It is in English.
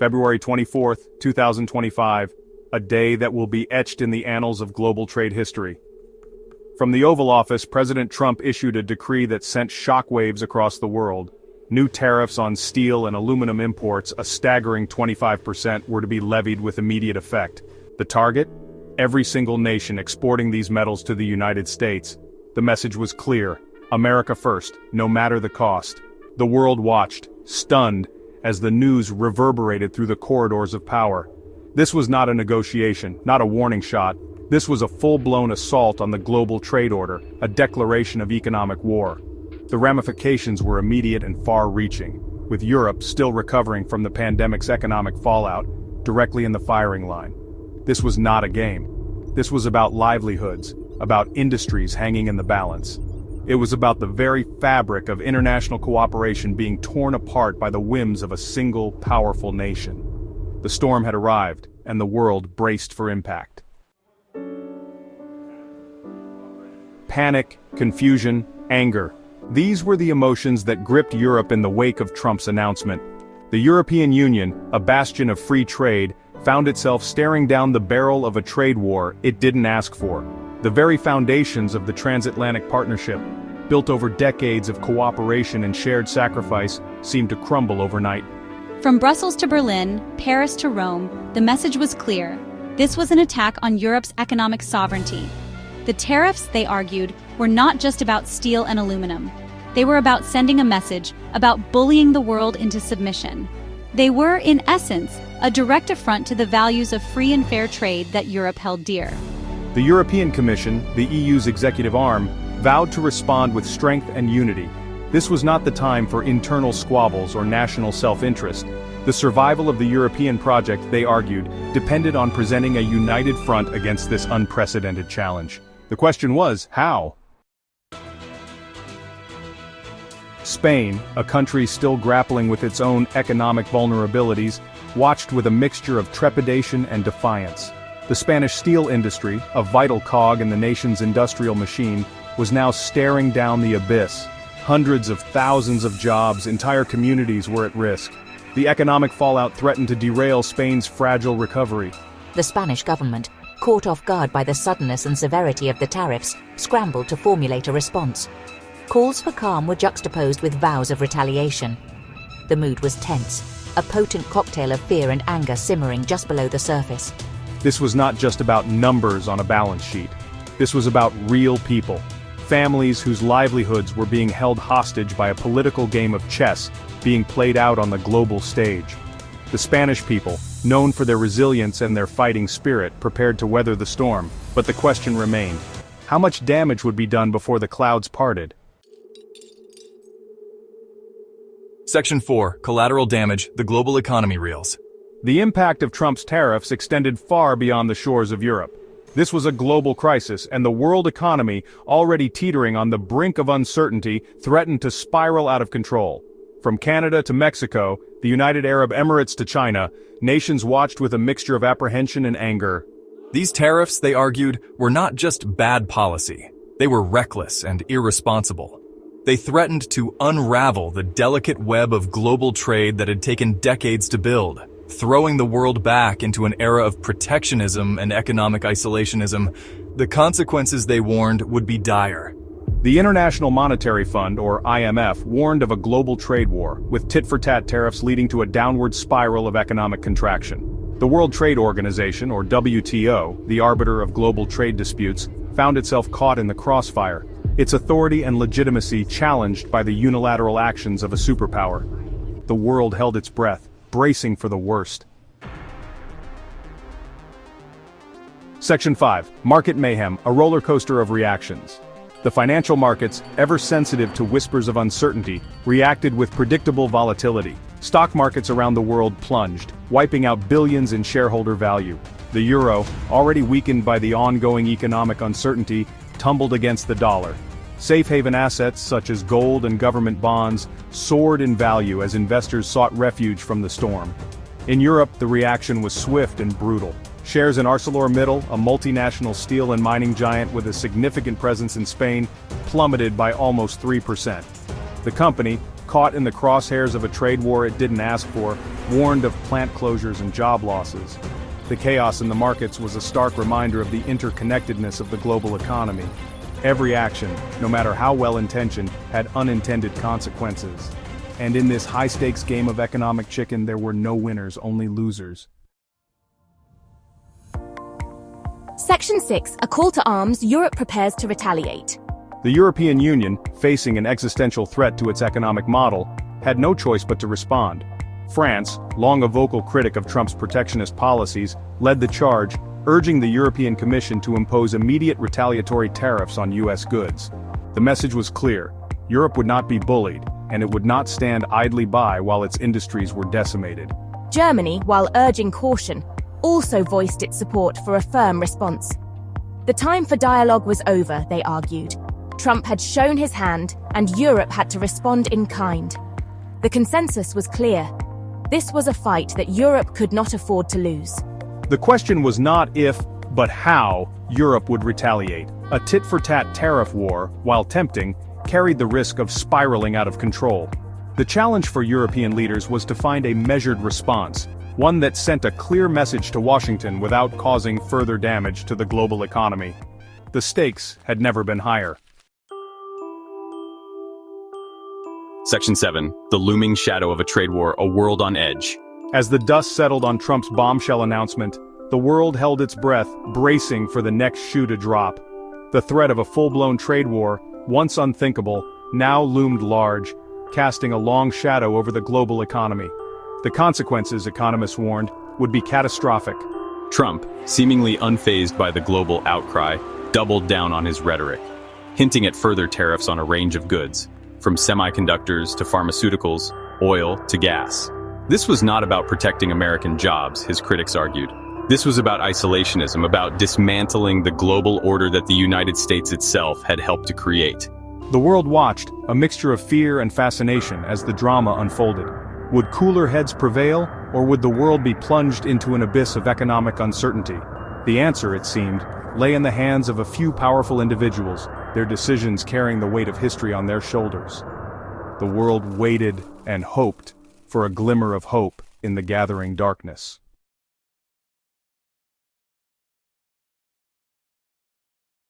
February 24th, 2025, a day that will be etched in the annals of global trade history. From the Oval Office, President Trump issued a decree that sent shockwaves across the world. New tariffs on steel and aluminum imports, a staggering 25%, were to be levied with immediate effect. The target? Every single nation exporting these metals to the United States. The message was clear: America first, no matter the cost. The world watched, stunned, as the news reverberated through the corridors of power. This was not a negotiation, not a warning shot. This was a full-blown assault on the global trade order, a declaration of economic war. The ramifications were immediate and far-reaching, with Europe still recovering from the pandemic's economic fallout, directly in the firing line. This was not a game. This was about livelihoods, about industries hanging in the balance. It was about the very fabric of international cooperation being torn apart by the whims of a single, powerful nation. The storm had arrived, and the world braced for impact. Panic, confusion, anger. These were the emotions that gripped Europe in the wake of Trump's announcement. The European Union, a bastion of free trade, found itself staring down the barrel of a trade war it didn't ask for. The very foundations of the transatlantic partnership, built over decades of cooperation and shared sacrifice, seemed to crumble overnight. From Brussels to Berlin, Paris to Rome, the message was clear. This was an attack on Europe's economic sovereignty. The tariffs, they argued, were not just about steel and aluminum. They were about sending a message, about bullying the world into submission. They were, in essence, a direct affront to the values of free and fair trade that Europe held dear. The European Commission, the EU's executive arm, vowed to respond with strength and unity. This was not the time for internal squabbles or national self-interest. The survival of the European project, they argued, depended on presenting a united front against this unprecedented challenge. The question was, how? Spain, a country still grappling with its own economic vulnerabilities, watched with a mixture of trepidation and defiance. The Spanish steel industry, a vital cog in the nation's industrial machine, was now staring down the abyss. Hundreds of thousands of jobs, entire communities were at risk. The economic fallout threatened to derail Spain's fragile recovery. The Spanish government, caught off guard by the suddenness and severity of the tariffs, scrambled to formulate a response. Calls for calm were juxtaposed with vows of retaliation. The mood was tense, a potent cocktail of fear and anger simmering just below the surface. This was not just about numbers on a balance sheet. This was about real people. Families whose livelihoods were being held hostage by a political game of chess being played out on the global stage. The Spanish people, known for their resilience and their fighting spirit, prepared to weather the storm, but the question remained: how much damage would be done before the clouds parted? Section 4, Collateral Damage, the Global Economy Reels. The impact of Trump's tariffs extended far beyond the shores of Europe. This was a global crisis, and the world economy, already teetering on the brink of uncertainty, threatened to spiral out of control. From Canada to Mexico, the United Arab Emirates to China, nations watched with a mixture of apprehension and anger. These tariffs, they argued, were not just bad policy. They were reckless and irresponsible. They threatened to unravel the delicate web of global trade that had taken decades to build, throwing the world back into an era of protectionism and economic isolationism. The consequences, they warned, would be dire. The International Monetary Fund, or IMF, warned of a global trade war, with tit-for-tat tariffs leading to a downward spiral of economic contraction. The World Trade Organization, or WTO, the arbiter of global trade disputes, found itself caught in the crossfire, its authority and legitimacy challenged by the unilateral actions of a superpower. The world held its breath, bracing for the worst. Section 5, Market Mayhem, a roller coaster of reactions. The financial markets, ever sensitive to whispers of uncertainty, reacted with predictable volatility. Stock markets around the world plunged, wiping out billions in shareholder value. The euro, already weakened by the ongoing economic uncertainty, tumbled against the dollar. Safe haven assets such as gold and government bonds soared in value as investors sought refuge from the storm. In Europe, the reaction was swift and brutal. Shares in ArcelorMittal, a multinational steel and mining giant with a significant presence in Spain, plummeted by almost 3%. The company, caught in the crosshairs of a trade war it didn't ask for, warned of plant closures and job losses. The chaos in the markets was a stark reminder of the interconnectedness of the global economy. Every action, no matter how well-intentioned, had unintended consequences. And in this high-stakes game of economic chicken, there were no winners, only losers. Section 6, a call to arms, Europe prepares to retaliate. The European Union, facing an existential threat to its economic model, had no choice but to respond. France, long a vocal critic of Trump's protectionist policies, led the charge, urging the European Commission to impose immediate retaliatory tariffs on U.S. goods. The message was clear: Europe would not be bullied, and it would not stand idly by while its industries were decimated. Germany, while urging caution, also voiced its support for a firm response. The time for dialogue was over, they argued. Trump had shown his hand, and Europe had to respond in kind. The consensus was clear. This was a fight that Europe could not afford to lose. The question was not if, but how, Europe would retaliate. A tit-for-tat tariff war, while tempting, carried the risk of spiraling out of control. The challenge for European leaders was to find a measured response, one that sent a clear message to Washington without causing further damage to the global economy. The stakes had never been higher. Section 7. The looming shadow of a trade war, a world on edge. As the dust settled on Trump's bombshell announcement, the world held its breath, bracing for the next shoe to drop. The threat of a full-blown trade war, once unthinkable, now loomed large, casting a long shadow over the global economy. The consequences, economists warned, would be catastrophic. Trump, seemingly unfazed by the global outcry, doubled down on his rhetoric, hinting at further tariffs on a range of goods, from semiconductors to pharmaceuticals, oil to gas. This was not about protecting American jobs, his critics argued. This was about isolationism, about dismantling the global order that the United States itself had helped to create. The world watched, a mixture of fear and fascination, as the drama unfolded. Would cooler heads prevail, or would the world be plunged into an abyss of economic uncertainty? The answer, it seemed, lay in the hands of a few powerful individuals, their decisions carrying the weight of history on their shoulders. The world waited and hoped for a glimmer of hope in the gathering darkness.